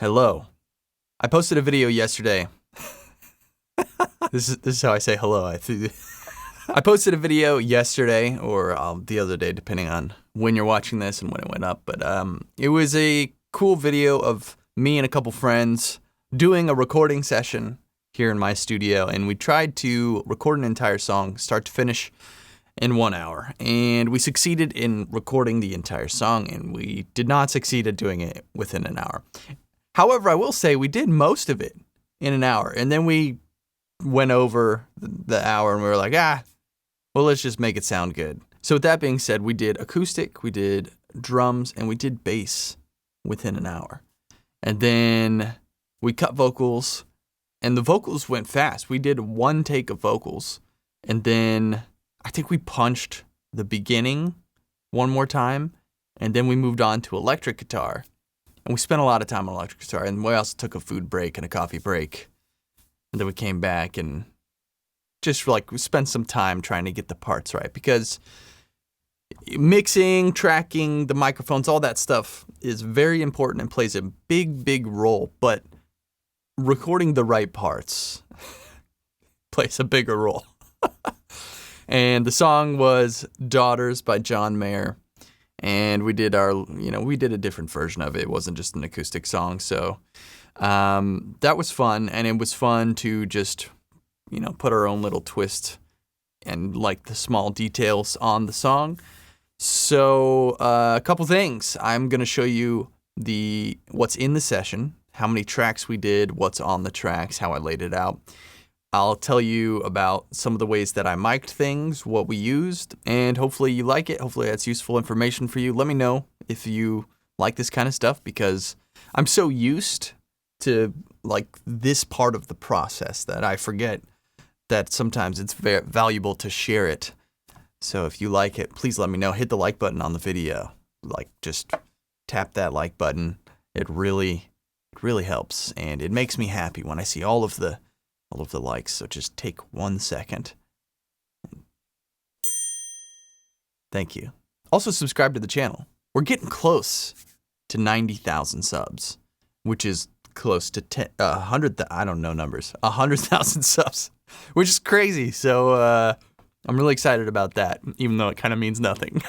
Hello. I posted a video yesterday. This is how I say hello. I posted a video yesterday or the other day, depending on when you're watching this and when it went up. But it was a cool video of me and a couple friends doing a recording session here in my studio, and we tried to record an entire song, start to finish, in 1 hour. And we succeeded in recording the entire song, and we did not succeed at doing it within an hour. However, I will say we did most of it in an hour, and then we went over the hour and we were like, well, let's just make it sound good. So with that being said, we did acoustic, we did drums, and we did bass within an hour. And then we cut vocals, and the vocals went fast. We did one take of vocals, and then I think we punched the beginning one more time, and then we moved on to electric guitar. And we spent a lot of time on electric guitar, and we also took a food break and a coffee break. And then we came back and just we spent some time trying to get the parts right, because mixing, tracking, the microphones, all that stuff is very important and plays a big, big role. But recording the right parts plays a bigger role. And the song was Daughters by John Mayer. And we did a different version of it. It wasn't just an acoustic song. So that was fun. And it was fun to just, put our own little twist and the small details on the song. So a couple things. I'm going to show you what's in the session, how many tracks we did, what's on the tracks, how I laid it out. I'll tell you about some of the ways that I mic'd things, what we used, and hopefully you like it. Hopefully that's useful information for you. Let me know if you like this kind of stuff, because I'm so used to this part of the process that I forget that sometimes it's very valuable to share it. So if you like it, please let me know. Hit the like button on the video. Just tap that like button. It really helps, and it makes me happy when I see all of the likes. So just take 1 second. Thank you. Also subscribe to the channel. We're getting close to 90,000 subs, which is close to 100,000 subs, which is crazy. So I'm really excited about that, even though it kind of means nothing.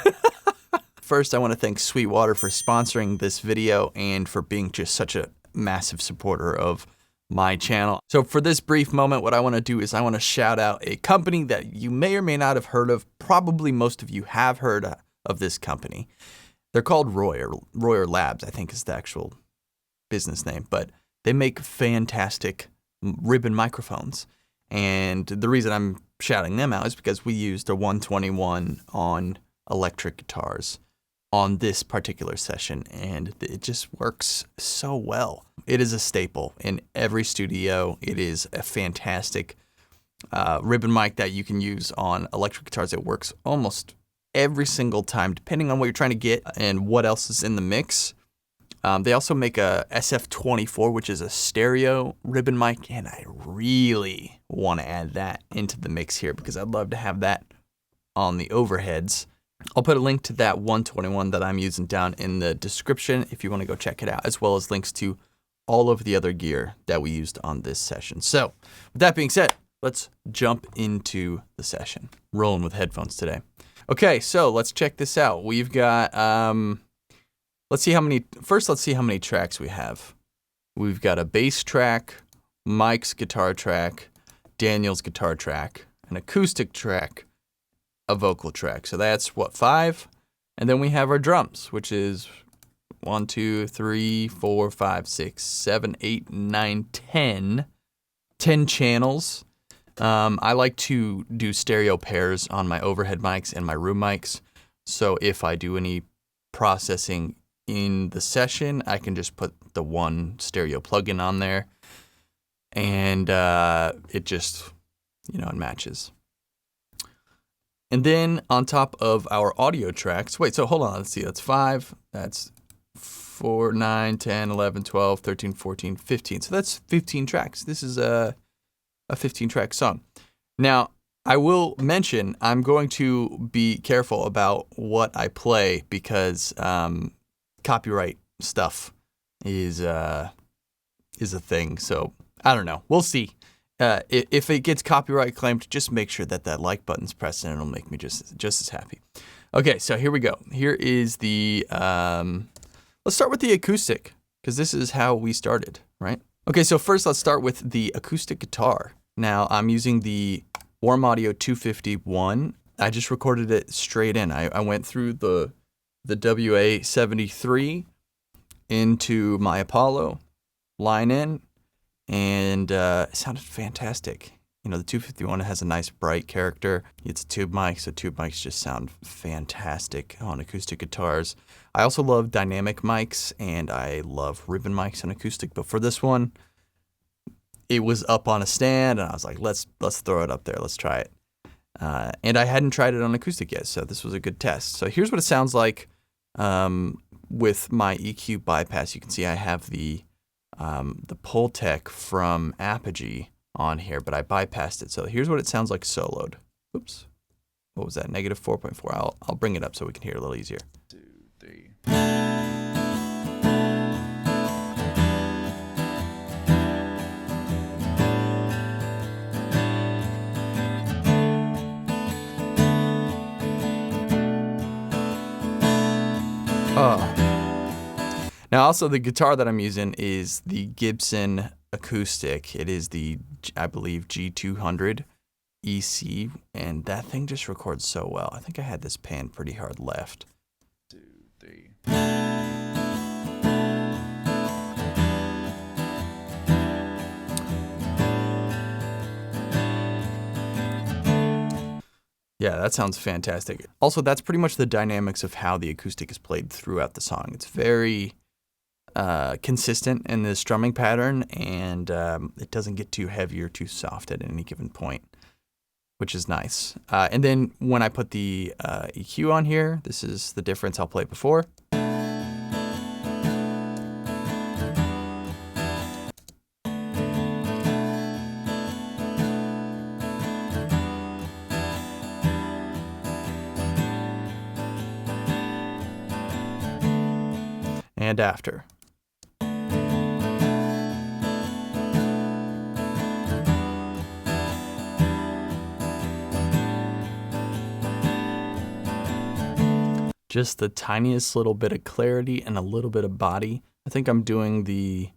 First, I want to thank Sweetwater for sponsoring this video and for being just such a massive supporter of my channel. So for this brief moment, what I want to do is I want to shout out a company that you may or may not have heard of. Probably most of you have heard of this company. They're called Royer Labs, I think is the actual business name, but they make fantastic ribbon microphones. And the reason I'm shouting them out is because we used a 121 on electric guitars on this particular session, and it just works so well. It is a staple in every studio. It is a fantastic ribbon mic that you can use on electric guitars. It works almost every single time, depending on what you're trying to get and what else is in the mix. They also make a SF24, which is a stereo ribbon mic, and I really want to add that into the mix here because I'd love to have that on the overheads. I'll put a link to that 121 that I'm using down in the description if you want to go check it out, as well as links to all of the other gear that we used on this session. So with that being said, let's jump into the session. Rolling with headphones today. Okay, so let's check this out. We've got, let's see how many tracks we have. We've got a bass track, Mike's guitar track, Daniel's guitar track, an acoustic track, a vocal track. So that's 5? And then we have our drums, which is 1, 2, 3, 4, 5, 6, 7, 8, 9, 10. 10 channels. I like to do stereo pairs on my overhead mics and my room mics. So if I do any processing in the session, I can just put the one stereo plugin on there, and it just, it matches. And then on top of our audio tracks, so hold on, let's see, that's 5, that's 4, 9, 10, 11, 12, 13, 14, 15. So that's 15 tracks. This is a 15-track song. Now, I will mention I'm going to be careful about what I play because copyright stuff is is a thing. So I don't know. We'll see. If it gets copyright claimed, just make sure that like button's pressed and it'll make me just as happy. Okay, so here we go. Here is the, let's start with the acoustic, because this is how we started, right? Okay, so first let's start with the acoustic guitar. Now I'm using the Warm Audio 251. I just recorded it straight in. I went through the WA-73 into my Apollo, line in, and it sounded fantastic. You know, the 251 has a nice bright character. It's a tube mic, so tube mics just sound fantastic on acoustic guitars. I also love dynamic mics, and I love ribbon mics on acoustic, but for this one, it was up on a stand, and I was like, let's throw it up there, let's try it. And I hadn't tried it on acoustic yet, so this was a good test. So here's what it sounds like with my EQ bypass. You can see I have the Pultec from Apogee on here, but I bypassed it. So here's what it sounds like soloed. Oops. What was that? Negative 4.4. I'll bring it up so we can hear it a little easier. 2, 3. Now also the guitar that I'm using is the Gibson Acoustic. It is the, I believe, G200 EC, and that thing just records so well. I think I had this pan pretty hard left. 2, 3. Yeah, that sounds fantastic. Also, that's pretty much the dynamics of how the acoustic is played throughout the song. It's very consistent in the strumming pattern, and it doesn't get too heavy or too soft at any given point, which is nice. And then when I put the EQ on here, this is the difference. I'll play it before. And after. Just the tiniest little bit of clarity and a little bit of body. I think I'm doing the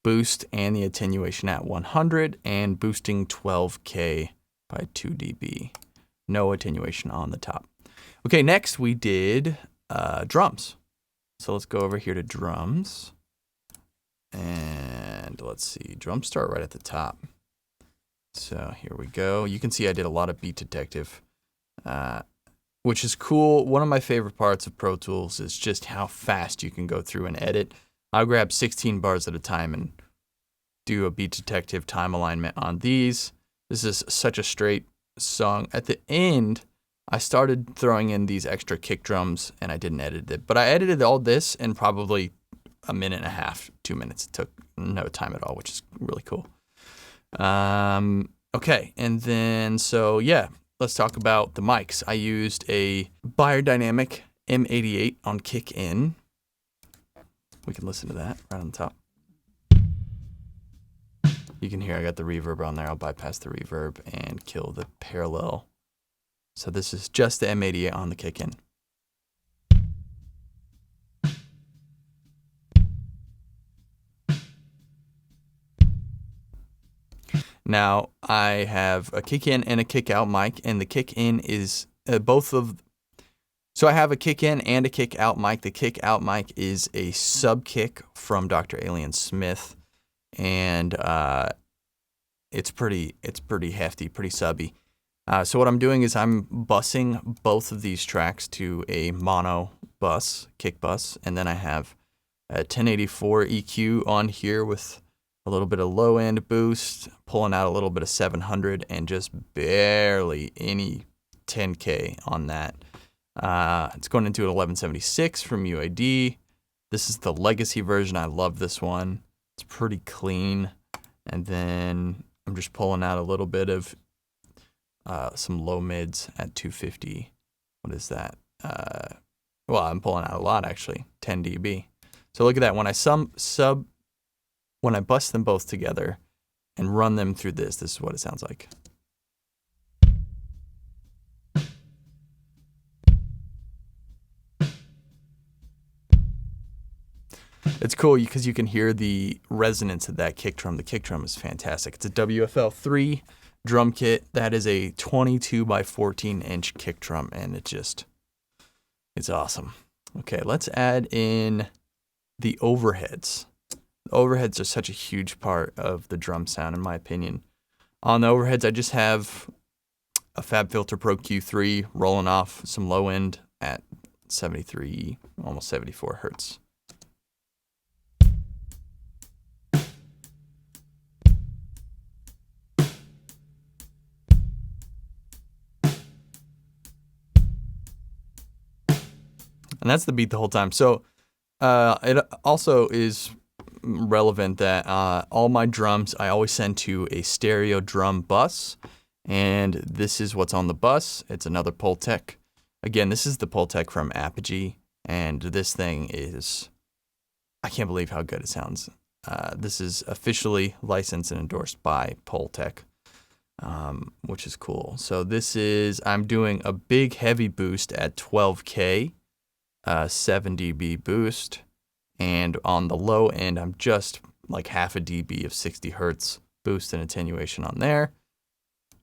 boost and the attenuation at 100 and boosting 12K by 2 dB. No attenuation on the top. Okay, next we did drums. So let's go over here to drums. And let's see, drums start right at the top. So here we go. You can see I did a lot of beat detective, which is cool. One of my favorite parts of Pro Tools is just how fast you can go through and edit. I'll grab 16 bars at a time and do a beat detective time alignment on these. This is such a straight song. At the end, I started throwing in these extra kick drums and I didn't edit it, but I edited all this in probably a minute and a half, 2 minutes. It took no time at all, which is really cool. Okay, and then, so yeah, let's talk about the mics. I used a Beyerdynamic M88 on kick in. We can listen to that right on the top. You can hear I got the reverb on there. I'll bypass the reverb and kill the parallel. So this is just the M88 on the kick in. Now I have a kick in and a kick out mic, and the kick in is so I have a kick in and a kick out mic. The kick out mic is a sub kick from Dr. Alien Smith, and it's pretty hefty, pretty subby. So what I'm doing is I'm busing both of these tracks to a mono bus, kick bus, and then I have a 1084 EQ on here with a little bit of low end boost, pulling out a little bit of 700, and just barely any 10K on that. It's going into an 1176 from UAD. This is the legacy version. I love this one. It's pretty clean. And then I'm just pulling out a little bit of some low mids at 250. What is that? Well, I'm pulling out a lot actually, 10 dB. So look at that. When I sub when I bust them both together and run them through this is what it sounds like. It's cool because you can hear the resonance of that kick drum. The kick drum is fantastic. It's a WFL3 drum kit. That is a 22 by 14 inch kick drum, and it's awesome. Okay, let's add in the overheads. The overheads are such a huge part of the drum sound, in my opinion. On the overheads, I just have a FabFilter Pro Q3 rolling off some low end at 73, almost 74 hertz. And that's the beat the whole time. So it also is relevant that all my drums I always send to a stereo drum bus. And this is what's on the bus. It's another Pultec. Again, this is the Pultec from Apogee. And this thing is, I can't believe how good it sounds. This is officially licensed and endorsed by Pultec, which is cool. So this is, I'm doing a big heavy boost at 12K. 7 dB boost, and on the low end I'm just like half a dB of 60 hertz boost and attenuation on there,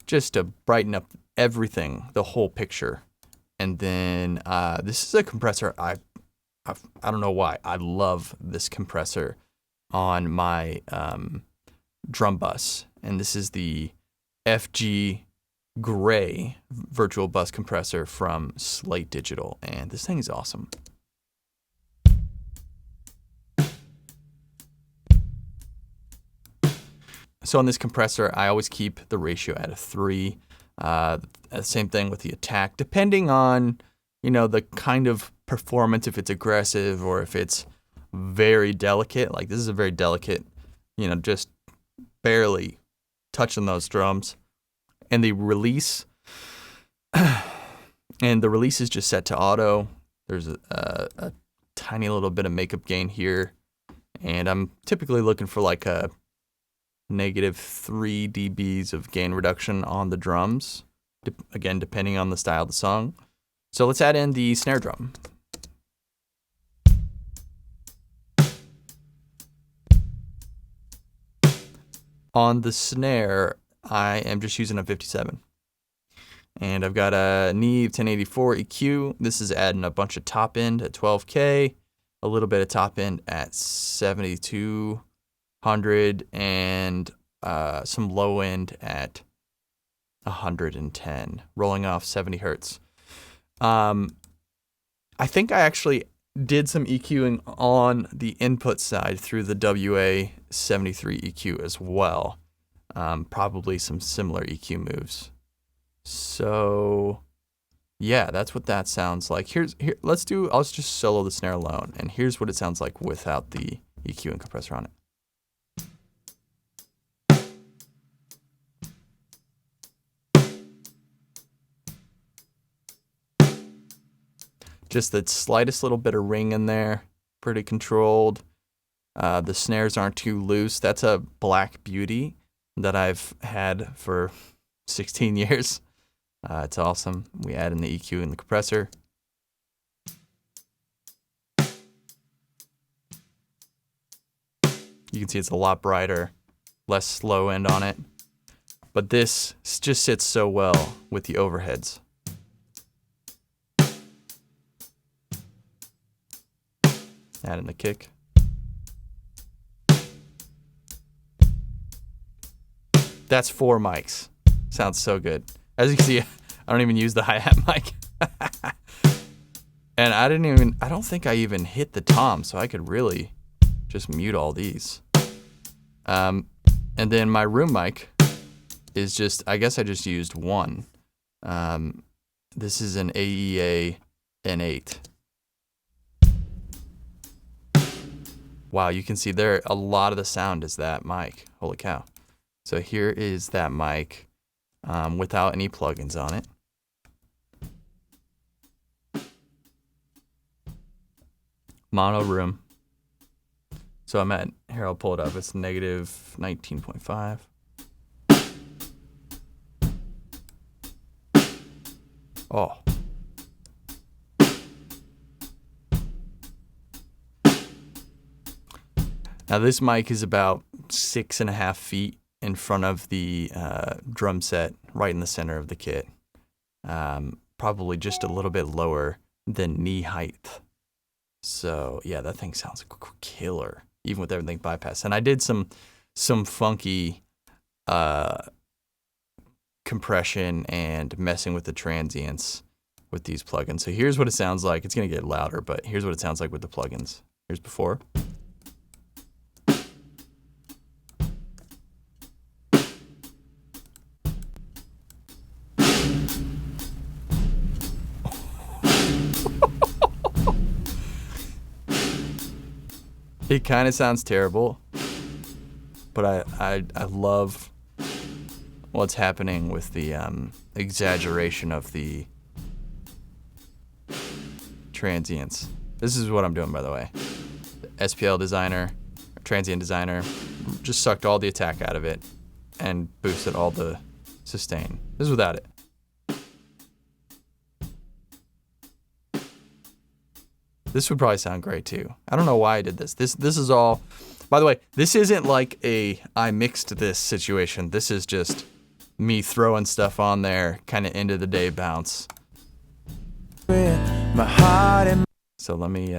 just to brighten up everything, the whole picture. And then this is a compressor I don't know why I love this compressor on my drum bus, and this is the FG Gray virtual bus compressor from Slate Digital, and this thing is awesome. So on this compressor, I always keep the ratio at a 3. Same thing with the attack, depending on, you know, the kind of performance, if it's aggressive or if it's very delicate. Like this is a very delicate, you know, just barely touching those drums. And the release, is just set to auto. There's a tiny little bit of makeup gain here, and I'm typically looking for like a -3 dBs of gain reduction on the drums. Again, depending on the style of the song. So let's add in the snare drum. On the snare, I am just using a 57. And I've got a Neve 1084 EQ. This is adding a bunch of top end at 12K, a little bit of top end at 7200, and some low end at 110, rolling off 70 hertz. I think I actually did some EQing on the input side through the WA73 EQ as well. Probably some similar EQ moves. So yeah, that's what that sounds like. I'll just solo the snare alone, and here's what it sounds like without the EQ and compressor on it. Just the slightest little bit of ring in there, pretty controlled. The snares aren't too loose. That's a Black Beauty that I've had for 16 years. It's awesome. We add in the EQ and the compressor. You can see it's a lot brighter, less slow end on it. But this just sits so well with the overheads. Add in the kick. That's 4 mics. Sounds so good. As you can see, I don't even use the hi-hat mic. And I don't think I even hit the tom, so I could really just mute all these. And then my room mic is just, I guess I just used one. This is an AEA N8. Wow, you can see there, a lot of the sound is that mic. Holy cow. So here is that mic without any plugins on it. Mono room. So I'm at, here, I'll pull it up. It's negative 19.5. Oh. Now this mic is about 6.5 feet in front of the drum set, right in the center of the kit. Probably just a little bit lower than knee height. So yeah, that thing sounds killer, even with everything bypassed. And I did some funky compression and messing with the transients with these plugins. So here's what it sounds like. It's gonna get louder, but here's what it sounds like with the plugins. Here's before. It kind of sounds terrible, but I love what's happening with the exaggeration of the transients. This is what I'm doing, by the way. The SPL designer, transient designer, just sucked all the attack out of it and boosted all the sustain. This is without it. This would probably sound great too. I don't know why I did this. This is all, by the way, this isn't like a I mixed this situation. This is just me throwing stuff on there, kind of end of the day bounce. So let me,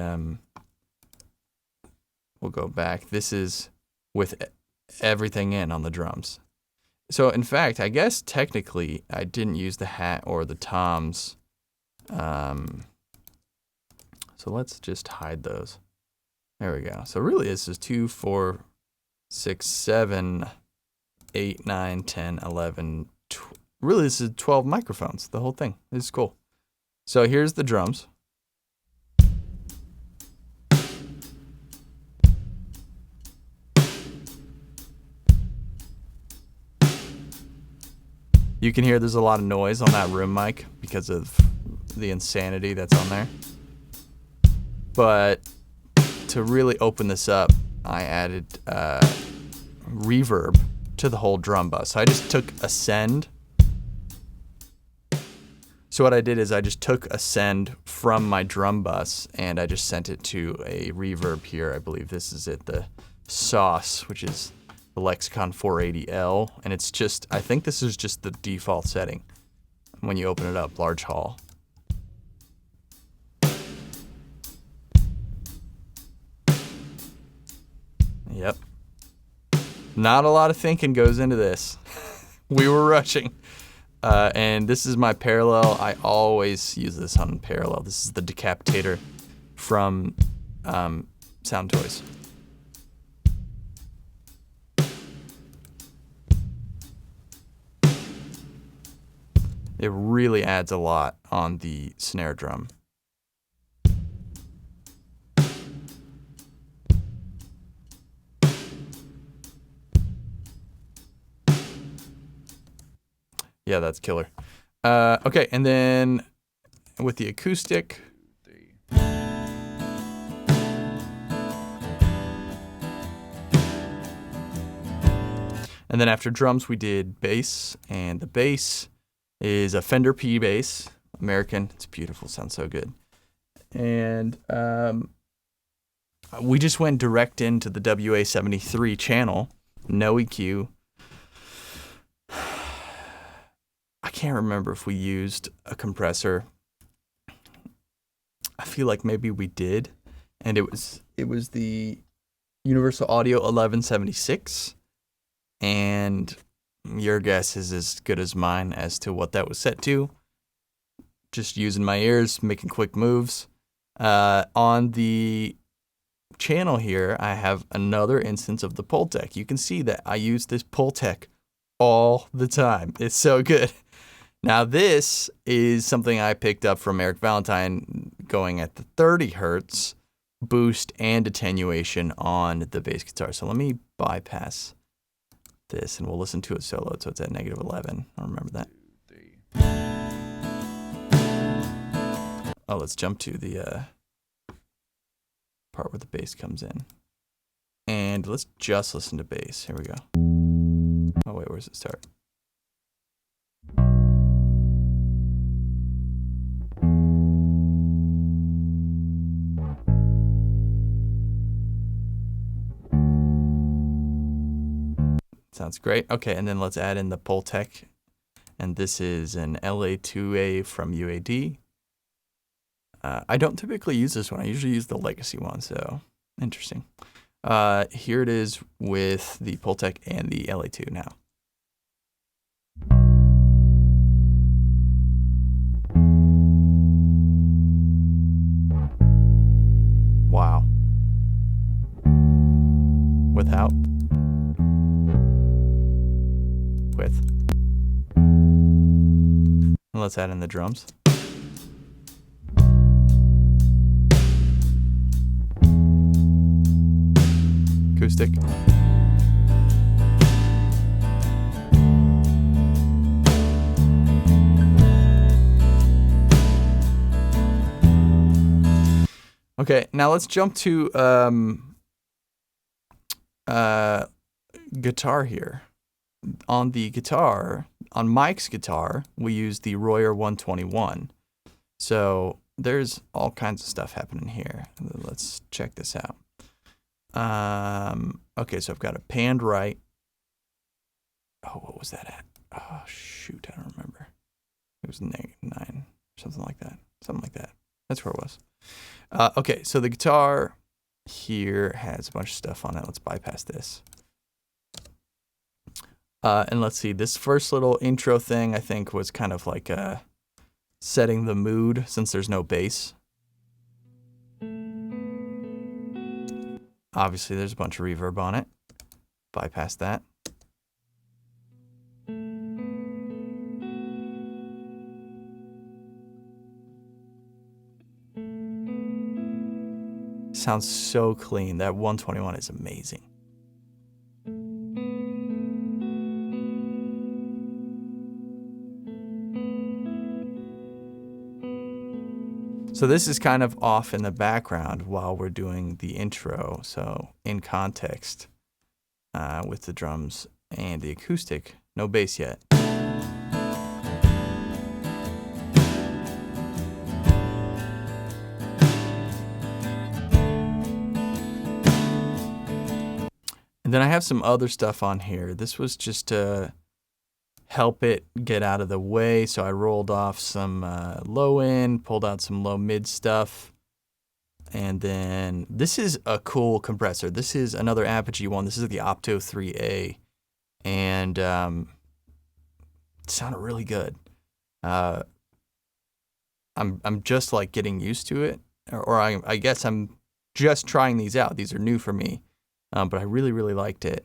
we'll go back. This is with everything in on the drums. So in fact, I guess technically I didn't use the hat or the toms. So let's just hide those. There we go. So really this is 2, 4, 6, 7, 8, 9, 10, 11, really this is 12 microphones, the whole thing. This is cool. So here's the drums. You can hear there's a lot of noise on that room mic because of the insanity that's on there. But to really open this up, I added reverb to the whole drum bus. So I just took a send. So what I did is I just took a send from my drum bus and I just sent it to a reverb here. I believe this is it, the Sauce, which is the Lexicon 480L. And it's just, I think this is just the default setting when you open it up, large hall. Yep. Not a lot of thinking goes into this. We were rushing. And this is my parallel. I always use this on parallel. This is the decapitator from Sound Toys. It really adds a lot on the snare drum. Yeah, that's killer. Okay, and then with the acoustic. And then after drums, we did bass, and the bass is a Fender P bass, American. It's beautiful, sounds so good. And we just went direct into the WA-73 channel, no EQ. I can't remember if we used a compressor. I feel like maybe we did, and it was the Universal Audio 1176, and your guess is as good as mine as to what that was set to. Just using my ears, making quick moves. On the channel here, I have another instance of the Pultec. You can see that I use this Pultec all the time. It's so good. Now this is something I picked up from Eric Valentine, going at the 30 hertz boost and attenuation on the bass guitar. So let me bypass this and we'll listen to it soloed. So it's at negative 11. I remember that. Oh, let's jump to the part where the bass comes in. And let's just listen to bass. Here we go. Oh wait, where's it start? Sounds great. Okay, and then let's add in the Pultec. And this is an LA2A from UAD. I don't typically use this one. I usually use the legacy one, so interesting. Here it is with the Pultec and the LA2 now. Wow. Without. With. And let's add in the drums. Acoustic. Okay, now let's jump to guitar here. On the guitar, on Mike's guitar, we use the Royer 121. So there's all kinds of stuff happening here. Let's check this out. Okay, so I've got a panned right. Oh, what was that at? Oh, shoot, I don't remember. It was -9 or something like that. Something like that. That's where it was. Okay, so the guitar here has a bunch of stuff on it. Let's bypass this. And let's see, this first little intro thing I think was kind of like setting the mood since there's no bass. Obviously, there's a bunch of reverb on it. Bypass that. Sounds so clean. That 121 is amazing. So this is kind of off in the background while we're doing the intro. So in context with the drums and the acoustic, no bass yet. And then I have some other stuff on here. This was just to help it get out of the way. So I rolled off some low end, pulled out some low mid stuff. And then this is a cool compressor. This is another Apogee one. This is the Opto 3A. And it sounded really good. I'm just like getting used to it. Or I guess I'm just trying these out. These are new for me. But I really, really liked it.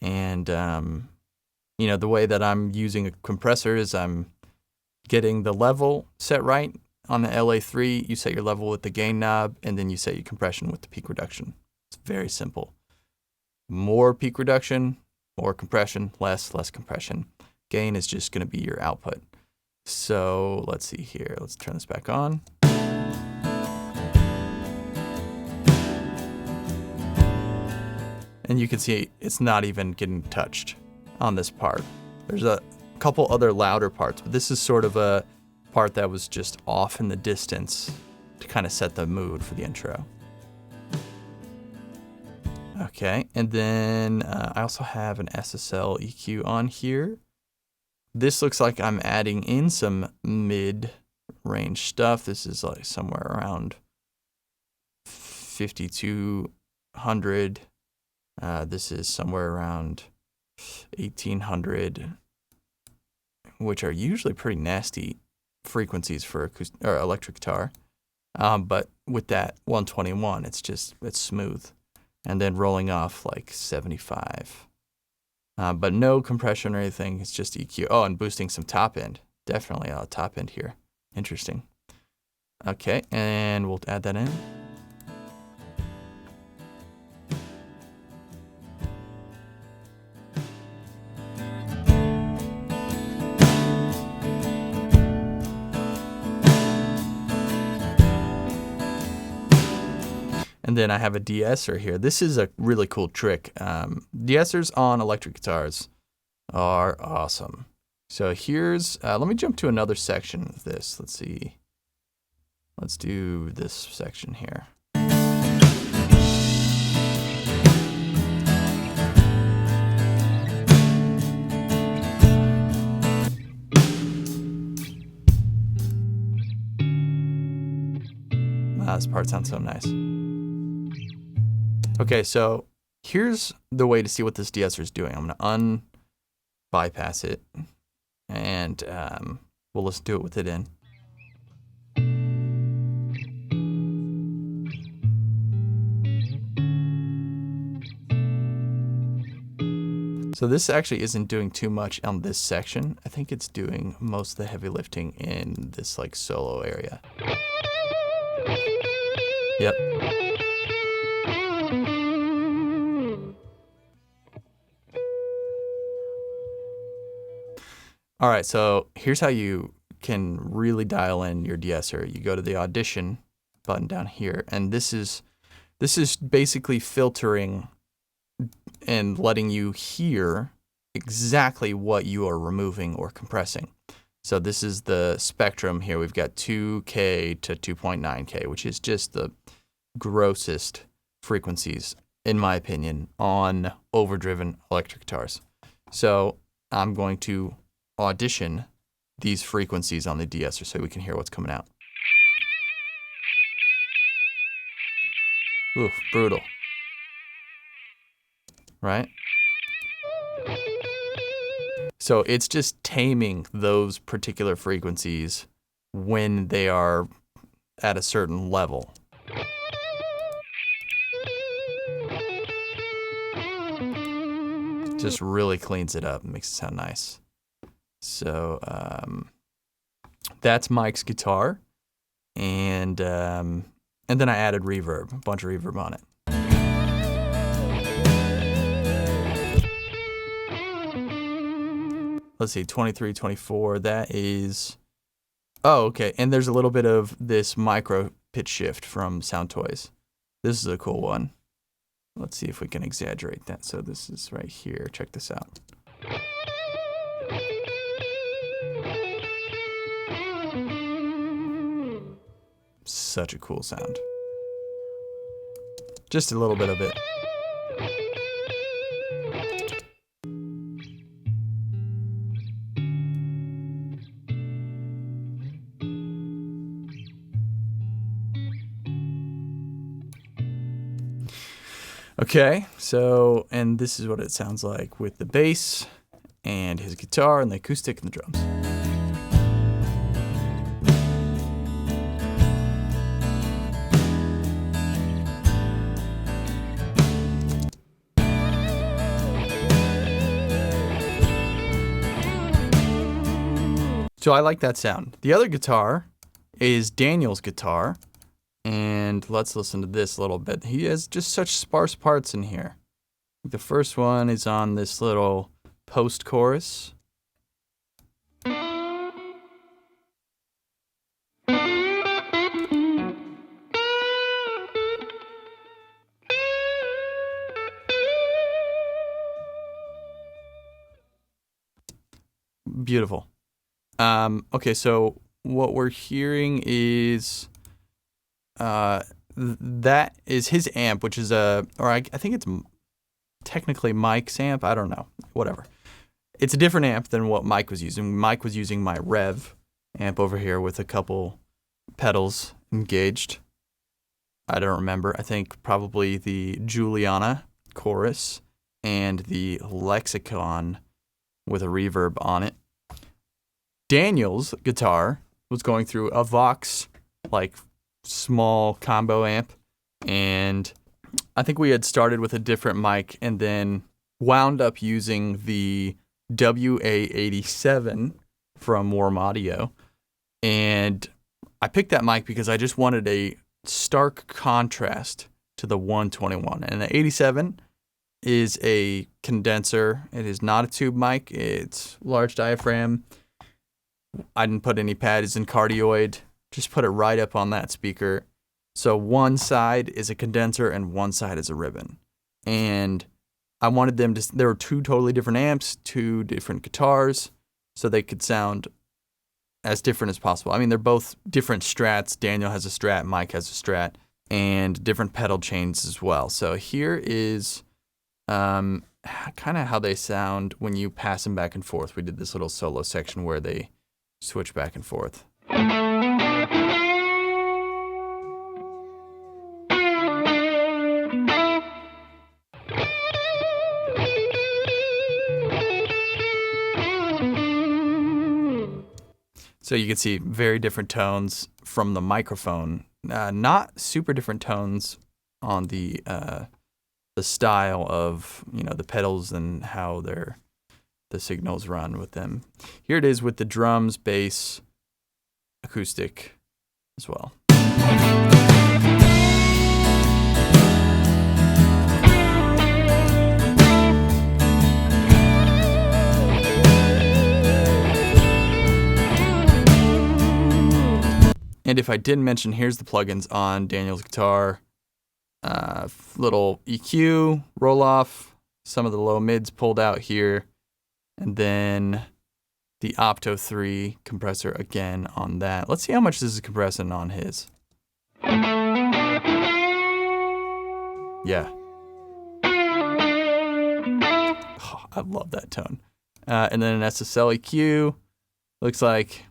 And you know, the way that I'm using a compressor is I'm getting the level set right. On the LA3, you set your level with the gain knob, and then you set your compression with the peak reduction. It's very simple. More peak reduction, more compression, less compression. Gain is just going to be your output. So let's see here. Let's turn this back on. And you can see it's not even getting touched on this part. There's a couple other louder parts, but this is sort of a part that was just off in the distance to kind of set the mood for the intro. Okay, and then I also have an SSL EQ on here. This looks like I'm adding in some mid-range stuff. This is like somewhere around 5200. This is somewhere around 1800, which are usually pretty nasty frequencies for acoustic or electric guitar. But with that 121, it's smooth. And then rolling off like 75. But no compression or anything. It's just EQ. Oh, and boosting some top end. Definitely a top end here. Interesting. Okay, and we'll add that in. And And then I have a de-esser here. This is a really cool trick. De-essers on electric guitars are awesome. So here's, let me jump to another section of this. Let's see. Let's do this section here. This part sounds so nice. Okay, so here's the way to see what this de-esser is doing. I'm going to bypass it, and we'll listen to it with it in. So this actually isn't doing too much on this section. I think it's doing most of the heavy lifting in this like solo area. Yep. All right, so here's how you can really dial in your de-esser. You go to the audition button down here, and this is basically filtering and letting you hear exactly what you are removing or compressing. So this is the spectrum here. We've got 2K to 2.9K, which is just the grossest frequencies, in my opinion, on overdriven electric guitars. So I'm going to audition these frequencies on the de-esser so we can hear what's coming out. Oof, brutal. Right? So it's just taming those particular frequencies when they are at a certain level. Just really cleans it up and makes it sound nice. So that's Mike's guitar, and then I added reverb, a bunch of reverb on it. Let's see, 23, 24, that is, oh, okay, and there's a little bit of this micro pitch shift from Sound Toys. This is a cool one. Let's see if we can exaggerate that. So this is right here, check this out. Such a cool sound. Just a little bit of it. Okay, so, and this is what it sounds like with the bass and his guitar and the acoustic and the drums. So I like that sound. The other guitar is Daniel's guitar. And let's listen to this a little bit. He has just such sparse parts in here. The first one is on this little post-chorus. Beautiful. Okay, so what we're hearing is that is his amp, which is I think it's technically Mike's amp. I don't know. Whatever. It's a different amp than what Mike was using. Mike was using my Rev amp over here with a couple pedals engaged. I don't remember. I think probably the Juliana chorus and the Lexicon with a reverb on it. Daniel's guitar was going through a Vox, like, small combo amp, and I think we had started with a different mic and then wound up using the WA87 from Warm Audio, and I picked that mic because I just wanted a stark contrast to the 121, and the 87 is a condenser. It is not a tube mic. It's large diaphragm. I didn't put any pads in cardioid. Just put it right up on that speaker, So one side is a condenser and one side is a ribbon. And I wanted them to, there were two totally different amps, two different guitars, so they could sound as different as possible. I mean, they're both different strats. Daniel has a strat, Mike has a strat, and different pedal chains as well. So here is kind of how they sound when you pass them back and forth. We did this little solo section where they switch back and forth. So you can see very different tones from the microphone. Not super different tones on the style of, you know, the pedals and how the signals run with them. Here it is with the drums, bass, acoustic as well. And if I didn't mention, here's the plugins on Daniel's guitar. Little EQ, roll off, some of the low mids pulled out here, and then the Opto 3 compressor again on that. Let's see how much this is compressing on his. Yeah. Oh, I love that tone. And then an SSL EQ. Looks like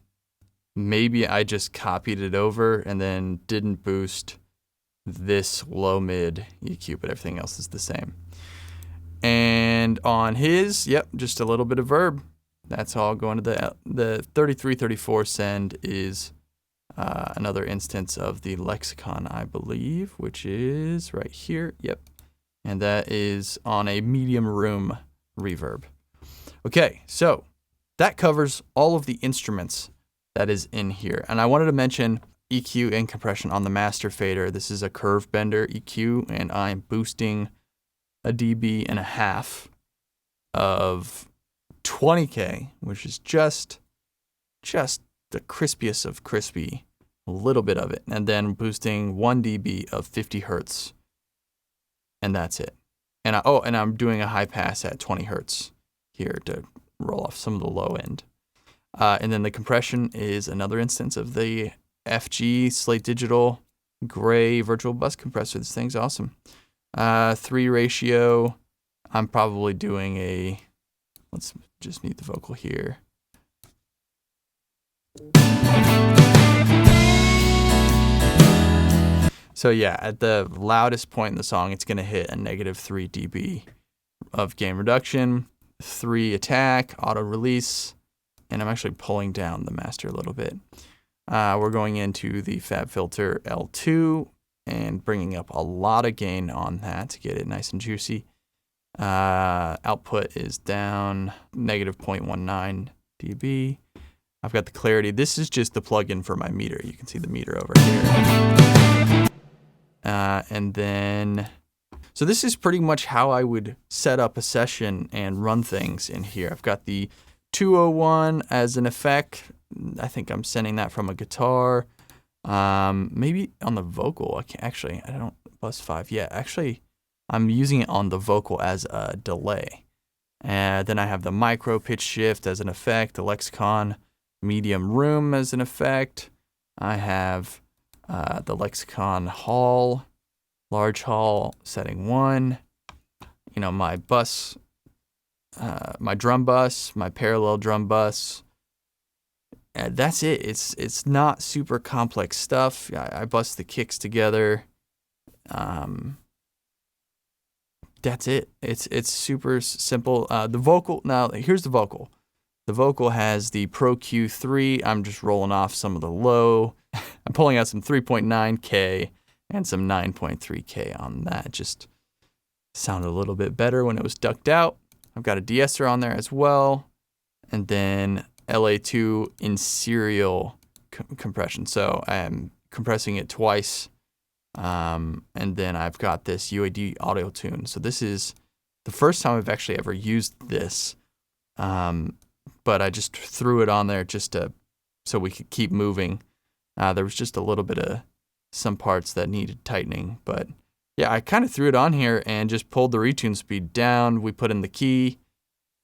maybe I just copied it over and then didn't boost this low mid EQ, but everything else is the same. And on his, yep, just a little bit of verb. That's all going to the 3334 send is another instance of the lexicon, I believe, which is right here. Yep. And that is on a medium room reverb. Okay, so that covers all of the instruments that is in here. And I wanted to mention EQ and compression on the master fader. This is a curve bender EQ, and I'm boosting 1.5 dB of 20K, which is just the crispiest of crispy, a little bit of it, and then boosting 1 dB of 50 hertz, and that's it. And I'm doing a high pass at 20 hertz here to roll off some of the low end. And then the compression is another instance of the FG Slate Digital Gray Virtual Bus Compressor. This thing's awesome. 3 ratio. I'm probably doing a, let's just mute the vocal here. So yeah, at the loudest point in the song, it's going to hit a -3 dB of gain reduction, 3 attack, auto release, and I'm actually pulling down the master a little bit. We're going into the Fab Filter L2 and bringing up a lot of gain on that to get it nice and juicy. Output is down -0.19 dB. I've got the clarity. This is just the plugin for my meter. You can see the meter over here. And then, so this is pretty much how I would set up a session and run things in here. I've got the 201 as an effect. I think I'm sending that from a guitar. Maybe on the vocal. I don't, bus 5. Yeah, actually, I'm using it on the vocal as a delay. And then I have the micro pitch shift as an effect, the lexicon medium room as an effect. I have the lexicon hall, large hall setting 1. You know, my bus, my drum bus, my parallel drum bus. That's it. It's not super complex stuff. I bust the kicks together. That's it. It's super simple. The vocal, now here's the vocal. The vocal has the Pro Q3. I'm just rolling off some of the low. I'm pulling out some 3.9K and some 9.3K on that. Just sounded a little bit better when it was ducked out. I've got a de-esser on there as well. And then LA2 in serial compression. So I am compressing it twice. And then I've got this UAD audio tune. So this is the first time I've actually ever used this. But I just threw it on there just so we could keep moving. There was just a little bit of some parts that needed tightening. But yeah, I kind of threw it on here and just pulled the retune speed down. We put in the key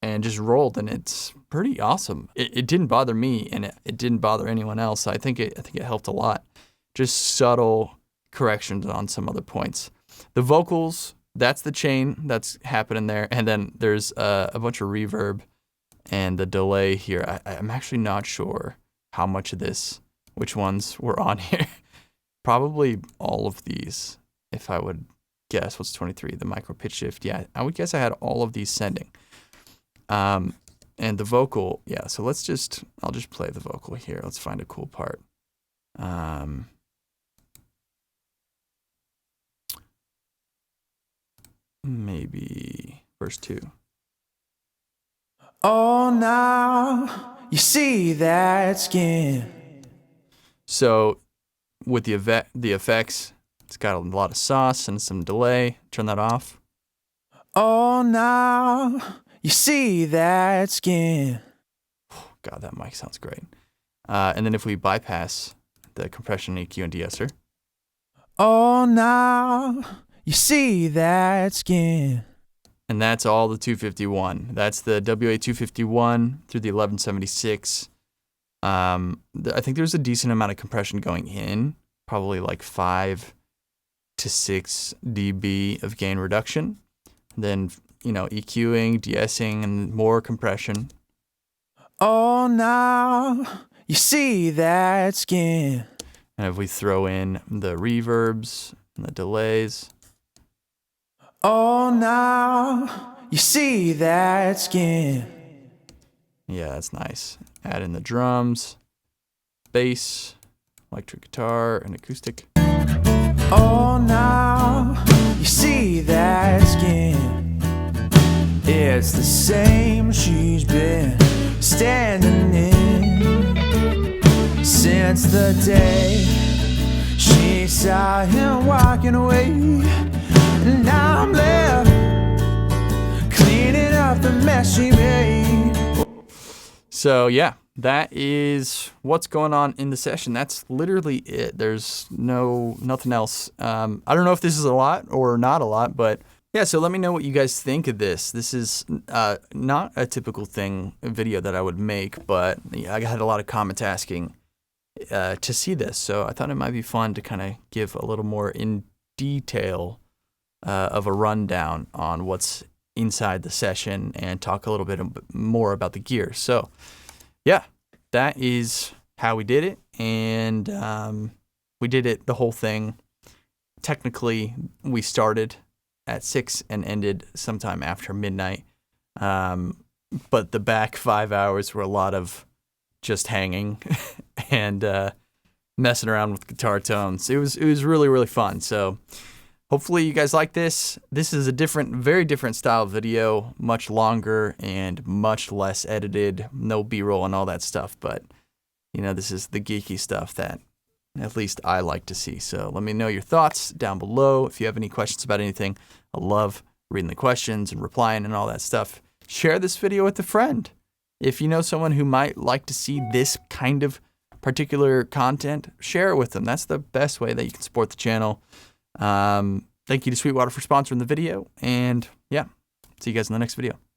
and just rolled, and it's pretty awesome. It didn't bother me, and it didn't bother anyone else. I think it helped a lot. Just subtle corrections on some other points. The vocals, that's the chain that's happening there, and then there's a bunch of reverb and the delay here. I'm actually not sure how much of this, which ones were on here. Probably all of these, if I would guess. What's 23? The micro pitch shift. Yeah, I would guess I had all of these sending. And the vocal, yeah, so I'll just play the vocal here. Let's find a cool part. Maybe verse 2. Oh, now you see that skin. So with the effects, it's got a lot of sauce and some delay. Turn that off. Oh, now you see that skin. God, that mic sounds great. And then if we bypass the compression, EQ, and de-esser. Oh, now you see that skin. And that's all the 251. That's the WA251 through the 1176. I think there's a decent amount of compression going in, probably like 5 to 6 dB of gain reduction. Then, EQing, de-essing, and more compression. Oh, now you see that skin. And if we throw in the reverbs and the delays. Oh, now you see that skin. Yeah, that's nice. Add in the drums, bass, electric guitar, and acoustic. Oh, now you see that skin. It's the same she's been standing in since the day she saw him walking away. And now I'm left cleaning up the mess she made. So yeah, that is what's going on in the session. That's literally it. There's nothing else. I don't know if this is a lot or not a lot, but yeah, so let me know what you guys think of this. This is not a typical video that I would make, but yeah, I had a lot of comments asking to see this. So I thought it might be fun to kind of give a little more in detail of a rundown on what's inside the session and talk a little bit more about the gear. So yeah, that is how we did it. And we did it, the whole thing. Technically, we started at 6 and ended sometime after midnight. But the back 5 hours were a lot of just hanging and messing around with guitar tones. It was really, really fun. So hopefully you guys like this. This is a very different style video, much longer and much less edited, no B-roll and all that stuff. But, this is the geeky stuff that at least I like to see. So let me know your thoughts down below. If you have any questions about anything, I love reading the questions and replying and all that stuff. Share this video with a friend. If you know someone who might like to see this kind of particular content, share it with them. That's the best way that you can support the channel. Thank you to Sweetwater for sponsoring the video, and yeah, see you guys in the next video.